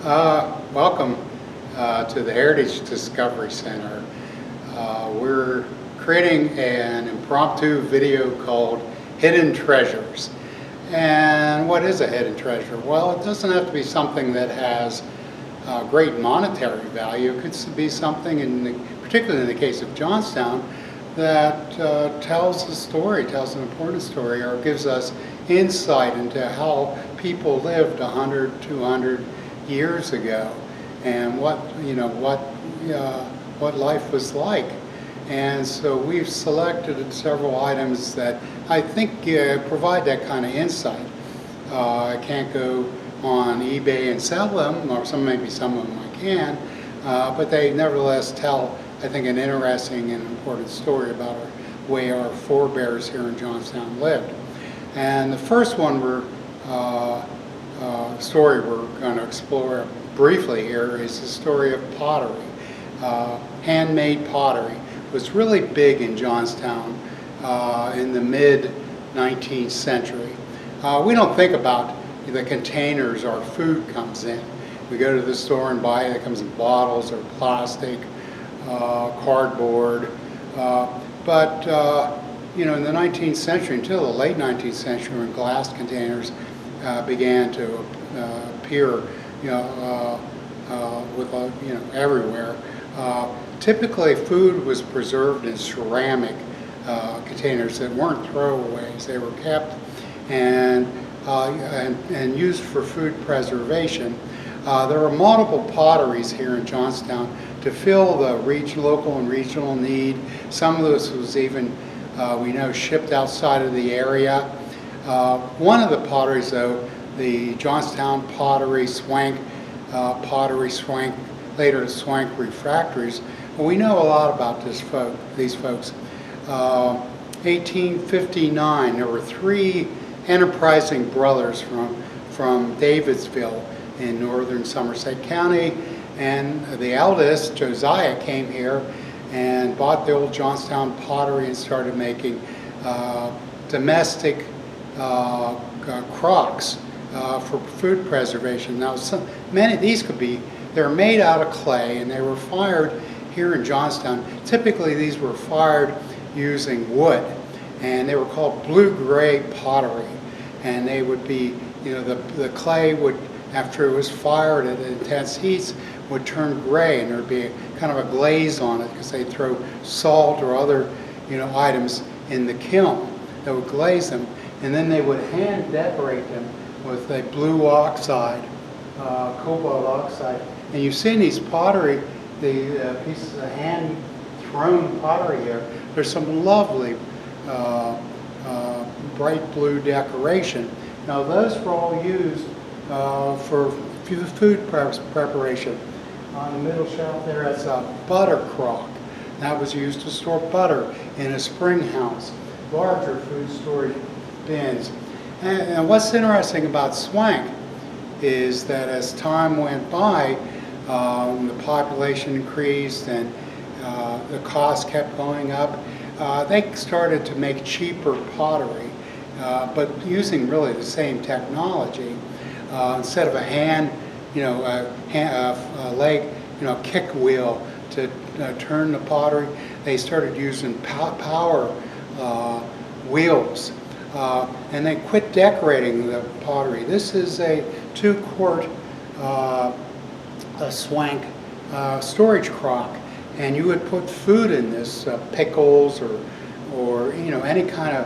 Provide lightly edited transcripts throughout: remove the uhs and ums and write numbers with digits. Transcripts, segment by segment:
Welcome to the Heritage Discovery Center. We're creating an impromptu video called Hidden Treasures. And what is a hidden treasure? Well, it doesn't have to be something that has great monetary value. It could be something, particularly in the case of Johnstown, that tells a story, tells an important story, or gives us insight into how people lived 100, 200 years ago, and what life was like. And so we've selected several items that I think provide that kind of insight. I can't go on eBay and sell them, or maybe some of them I can, but they nevertheless tell, I think, an interesting and important story about the way our forebears here in Johnstown lived. And the first story we're going to explore briefly here is the story of pottery. Handmade pottery was really big in Johnstown in the mid-19th century. We don't think about the containers our food comes in. We go to the store and buy it. It comes in bottles or plastic, cardboard. But in the 19th century, until the late 19th century, when glass containers began to appear, everywhere. Typically, food was preserved in ceramic containers that weren't throwaways. They were kept and used for food preservation. There were multiple potteries here in Johnstown to fill the local and regional need. Some of this was even, we know, shipped outside of the area. One of the potteries, though, the Johnstown pottery, Swank, later Swank Refractories, we know a lot about these folks. 1859, there were three enterprising brothers from Davidsville in northern Somerset County, and the eldest, Josiah, came here and bought the old Johnstown pottery and started making domestic crocks for food preservation. Now, many of these they're made out of clay, and they were fired here in Johnstown. Typically, these were fired using wood, and they were called blue-gray pottery. And they would be, the clay would, after it was fired at intense heats, would turn gray, and there would be kind of a glaze on it because they'd throw salt or other, items in the kiln that would glaze them, and then they would hand decorate them with a blue oxide, cobalt oxide. And you see in these pottery, the pieces of hand-thrown pottery here, there's some lovely bright blue decoration. Now those were all used for food preparation. On the middle shelf there is a butter crock. That was used to store butter in a spring house, larger food storage bins. And what's interesting about Swank is that as time went by, the population increased and the cost kept going up. They started to make cheaper pottery, but using really the same technology. Instead of a leg, kick wheel to turn the pottery, they started using power wheels. And they quit decorating the pottery. This is a 2-quart Swank storage crock, and you would put food in this, pickles or any kind of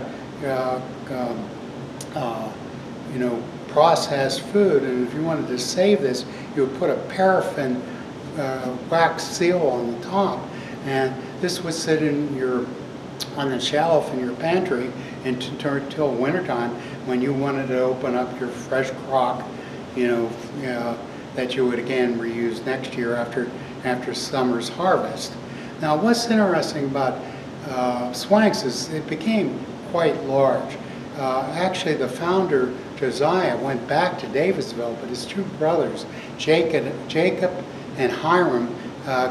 processed food. And if you wanted to save this, you would put a paraffin wax seal on the top, and this would sit on the shelf in your pantry until wintertime, when you wanted to open up your fresh crock, that you would again reuse next year after summer's harvest. Now, what's interesting about Swanks is it became quite large. Actually, the founder, Josiah, went back to Davidsville, but his two brothers, Jacob and Hiram,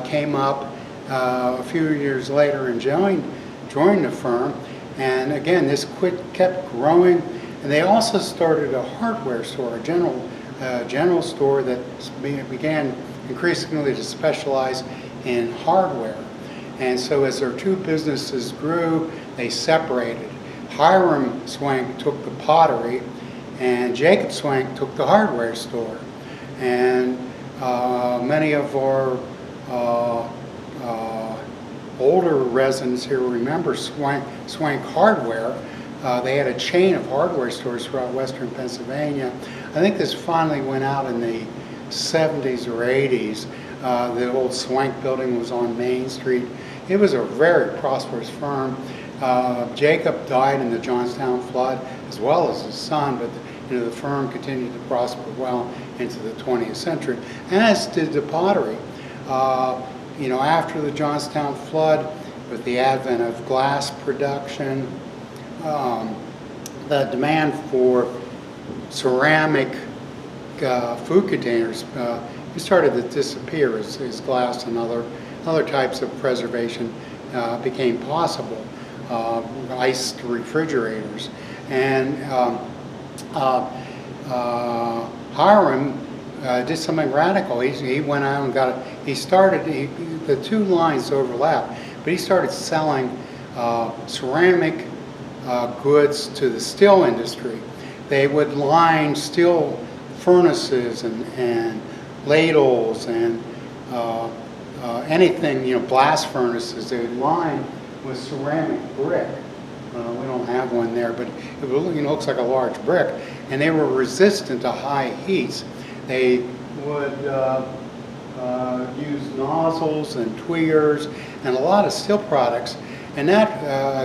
came up a few years later and joined the firm. And again, this kept growing, and they also started a hardware store, a general a general store that began increasingly to specialize in hardware. And so as their two businesses grew, they separated. Hiram Swank took the pottery, and Jacob Swank took the hardware store. And many of our older residents here remember Swank Hardware. They had a chain of hardware stores throughout western Pennsylvania. I think this finally went out in the 70s or 80s. The old Swank building was on Main Street. It was a very prosperous firm. Jacob died in the Johnstown flood, as well as his son, but the firm continued to prosper well into the 20th century, as did the pottery. After the Johnstown flood, with the advent of glass production, the demand for ceramic food containers started to disappear as glass and other types of preservation became possible. Iced refrigerators. And Hiram did something radical. He went out and the two lines overlap, but he started selling ceramic goods to the steel industry. They would line steel furnaces and ladles and anything, blast furnaces. They would line with ceramic brick. We don't have one there, but it looks like a large brick. And they were resistant to high heats. They would use nozzles and tweezers and a lot of steel products. And that,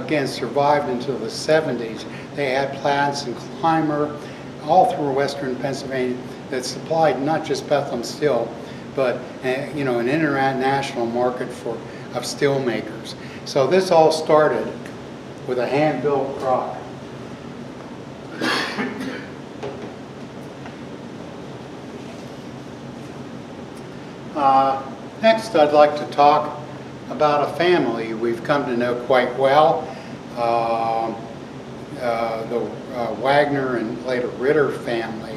again, survived until the 70s. They had plants and Clymer all through western Pennsylvania that supplied not just Bethlehem Steel, but an international market of steel makers. So this all started with a hand-built crock. Next, I'd like to talk about a family we've come to know quite well, the Wagner and later Ritter family.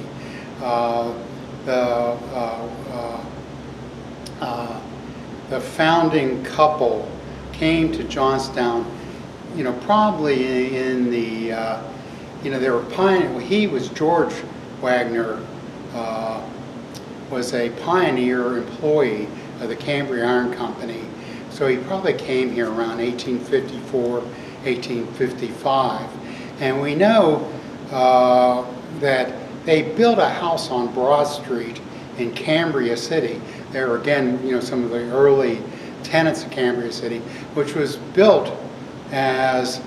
The founding couple came to Johnstown, probably in the, they were pioneer. He was George Wagner, was a pioneer employee of the Cambria Iron Company. So he probably came here around 1854, 1855. And we know that they built a house on Broad Street in Cambria City. There were, again, some of the early tenants of Cambria City, which was built as,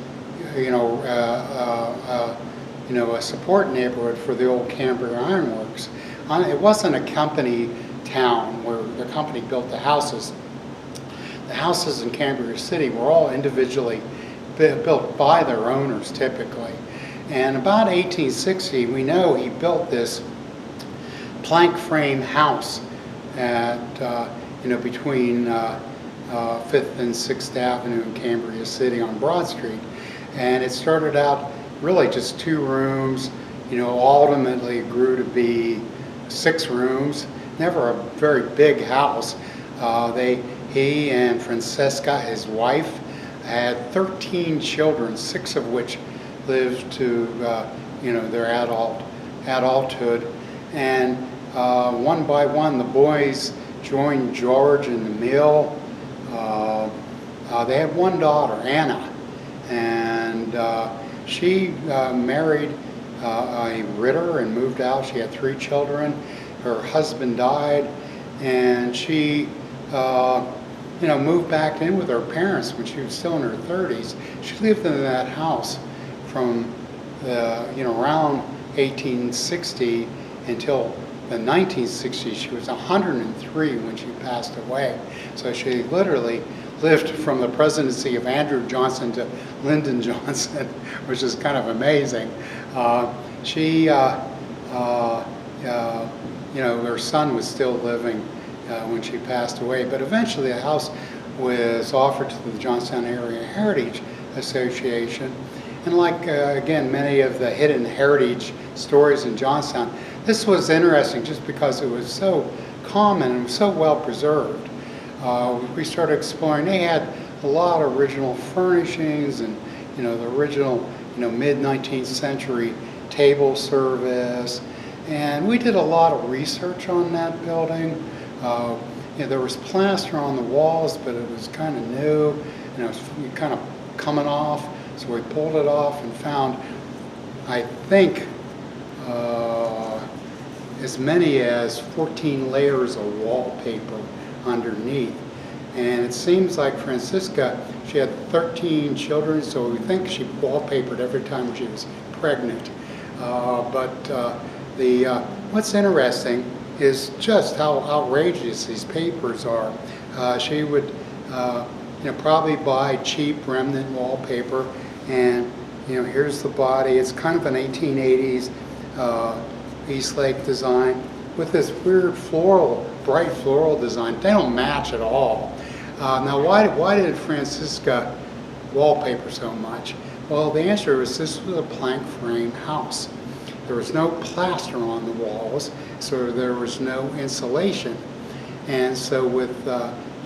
a support neighborhood for the old Cambria Iron Works. It wasn't a company town where the company built the houses. The houses in Cambria City were all individually built by their owners, typically. And about 1860, we know he built this plank frame house at, between 5th and 6th Avenue in Cambria City on Broad Street. And it started out really just 2 rooms, ultimately grew to be 6 rooms, never a very big house. He and Francisca, his wife, had 13 children, 6 of which lived to, their adulthood. And one by one, the boys joined George in the mill. They had one daughter, Anna, and she married a Ritter and moved out. She had 3 children. Her husband died, and she moved back in with her parents when she was still in her 30s. She lived in that house from around 1860 until the 1960s. She was 103 when she passed away. So she literally lived from the presidency of Andrew Johnson to Lyndon Johnson, which is kind of amazing. Her son was still living when she passed away, but eventually the house was offered to the Johnstown Area Heritage Association. And like, again, many of the hidden heritage stories in Johnstown, this was interesting just because it was so common and so well preserved. We started exploring. They had a lot of original furnishings and, the original, mid-19th century table service. And we did a lot of research on that building. There was plaster on the walls, but it was kind of new, and it was kind of coming off. So we pulled it off and found, I think, as many as 14 layers of wallpaper underneath. And it seems like Francisca, she had 13 children, so we think she wallpapered every time she was pregnant. What's interesting is just how outrageous these papers are. She would probably buy cheap remnant wallpaper, and here's the body. It's kind of an 1880s Eastlake design with this weird bright floral design. They don't match at all. Now, why did Francisca wallpaper so much? Well, the answer is this was a plank frame house. There was no plaster on the walls, so there was no insulation. And so with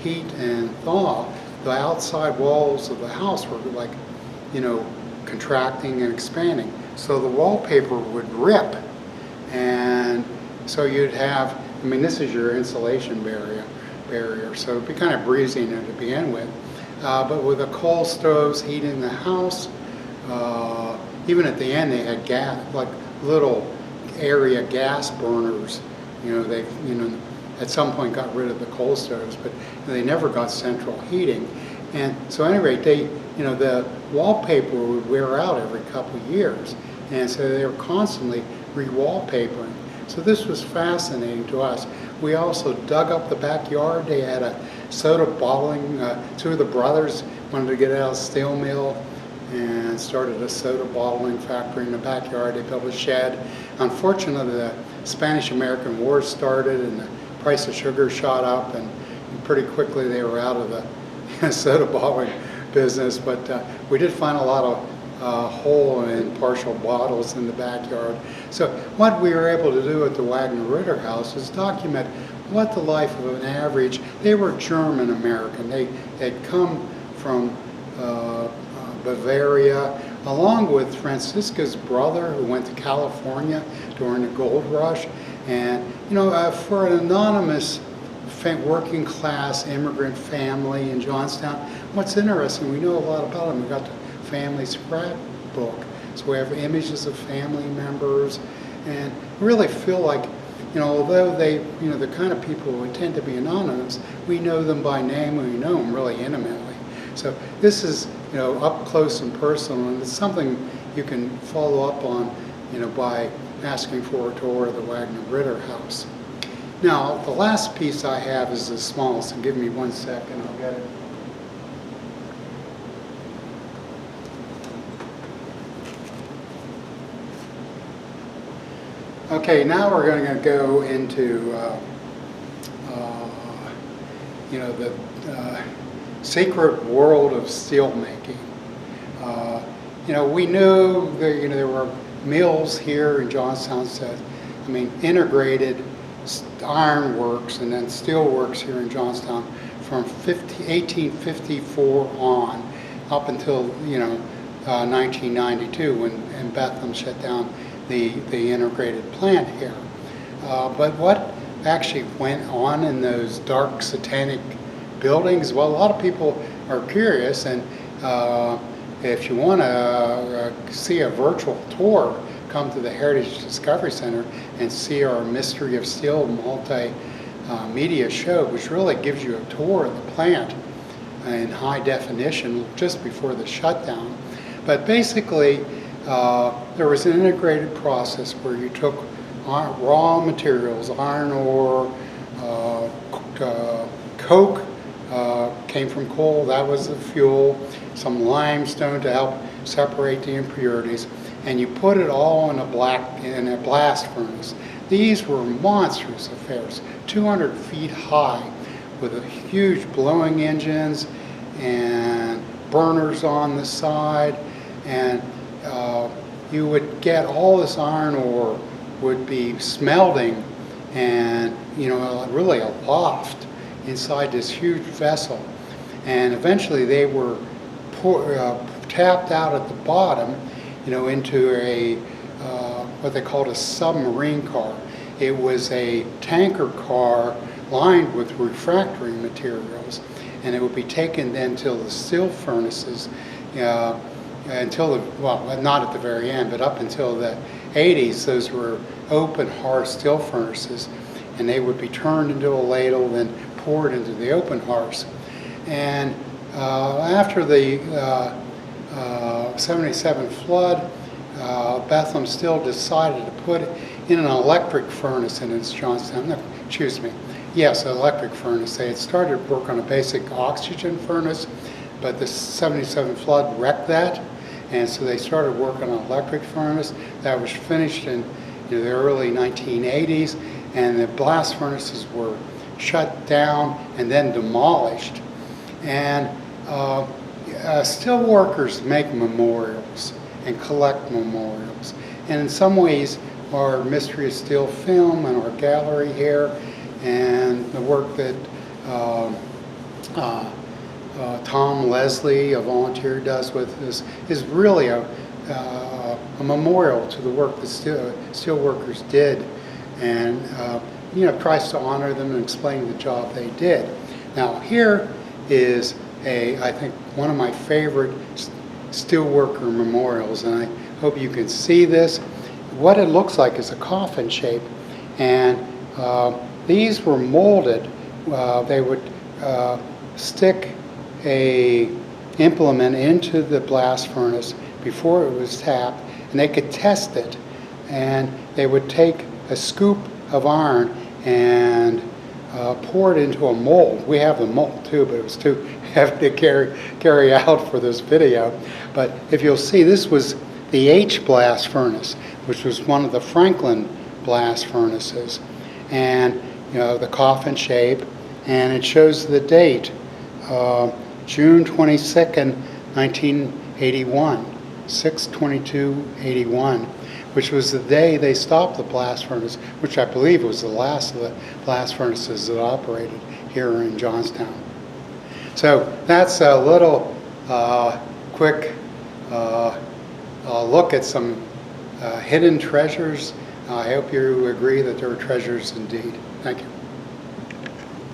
heat and thaw, the outside walls of the house were like, contracting and expanding. So the wallpaper would rip. And so you'd have, this is your insulation barrier, so it'd be kind of breezy in there to begin with. But with the coal stoves heating the house, even at the end they had gas, like little area gas burners. They at some point got rid of the coal stoves, but they never got central heating. And so at any rate, the wallpaper would wear out every couple of years, and so they were constantly re-wallpapering. So this was fascinating to us. We also dug up the backyard. They had a soda bottling. Two of the brothers wanted to get out of the steel mill and started a soda bottling factory in the backyard. They built a shed. Unfortunately, the Spanish-American War started and the price of sugar shot up, and pretty quickly they were out of the soda bottling business. But we did find a lot of whole and partial bottles in the backyard. So what we were able to do at the Wagner Ritter house is document what the life of an average, they were German American. They'd come from Bavaria, along with Francisca's brother who went to California during the gold rush. And for an anonymous working class immigrant family in Johnstown, what's interesting, we know a lot about them. We got the family scrapbook, so we have images of family members, and really feel like, although they, the kind of people who tend to be anonymous, we know them by name and we know them really intimately. So this is, up close and personal, and it's something you can follow up on, by asking for a tour of the Wagner Ritter house. Now, the last piece I have is the smallest, so give me 1 second, I'll get it. Okay, now we're going to go into the secret world of steel making. We knew that there were mills here in Johnstown, integrated iron works and then steel works here in Johnstown from 1854 on up until 1992 when Bethlehem shut down the integrated plant here. But what actually went on in those dark satanic buildings? Well, a lot of people are curious, and if you want to see a virtual tour, come to the Heritage Discovery Center and see our Mystery of Steel multi-media show, which really gives you a tour of the plant in high definition just before the shutdown. But basically, there was an integrated process where you took raw materials, iron ore, coke came from coal, that was the fuel, some limestone to help separate the impurities, and you put it all in a blast furnace. These were monstrous affairs, 200 feet high, with huge blowing engines and burners on the side, and you would get all this iron ore would be smelting and, really aloft inside this huge vessel. And eventually they were tapped out at the bottom, into a what they called a submarine car. It was a tanker car lined with refractory materials, and it would be taken then to the steel furnaces not at the very end, but up until the 80s. Those were open hearth steel furnaces, and they would be turned into a ladle, then poured into the open hearths. And after the 77 flood, Bethlehem Steel decided to put in an electric furnace in its Johnstown. No, excuse me. Yes, an electric furnace. They had started work on a basic oxygen furnace, but the 77 flood wrecked that, and so they started working on an electric furnace that was finished in the early 1980s, and the blast furnaces were shut down and then demolished. And steel workers make memorials and collect memorials. And in some ways, our Mystery of Steel film and our gallery here, and the work that Tom Leslie, a volunteer, does with this is really a memorial to the work that steel workers did, and tries to honor them and explain the job they did. Now here is I think one of my favorite steelworker memorials, and I hope you can see this. What it looks like is a coffin shape, and these were molded. They would stick a implement into the blast furnace before it was tapped, and they could test it, and they would take a scoop of iron and pour it into a mold. We have the mold too, but it was too heavy to carry out for this video. But if you'll see, this was the H blast furnace, which was one of the Franklin blast furnaces, and the coffin shape, and it shows the date, June 22nd, 1981, 6/22/81, which was the day they stopped the blast furnace, which I believe was the last of the blast furnaces that operated here in Johnstown. So that's a little quick look at some hidden treasures. I hope you agree that there are treasures indeed. Thank you.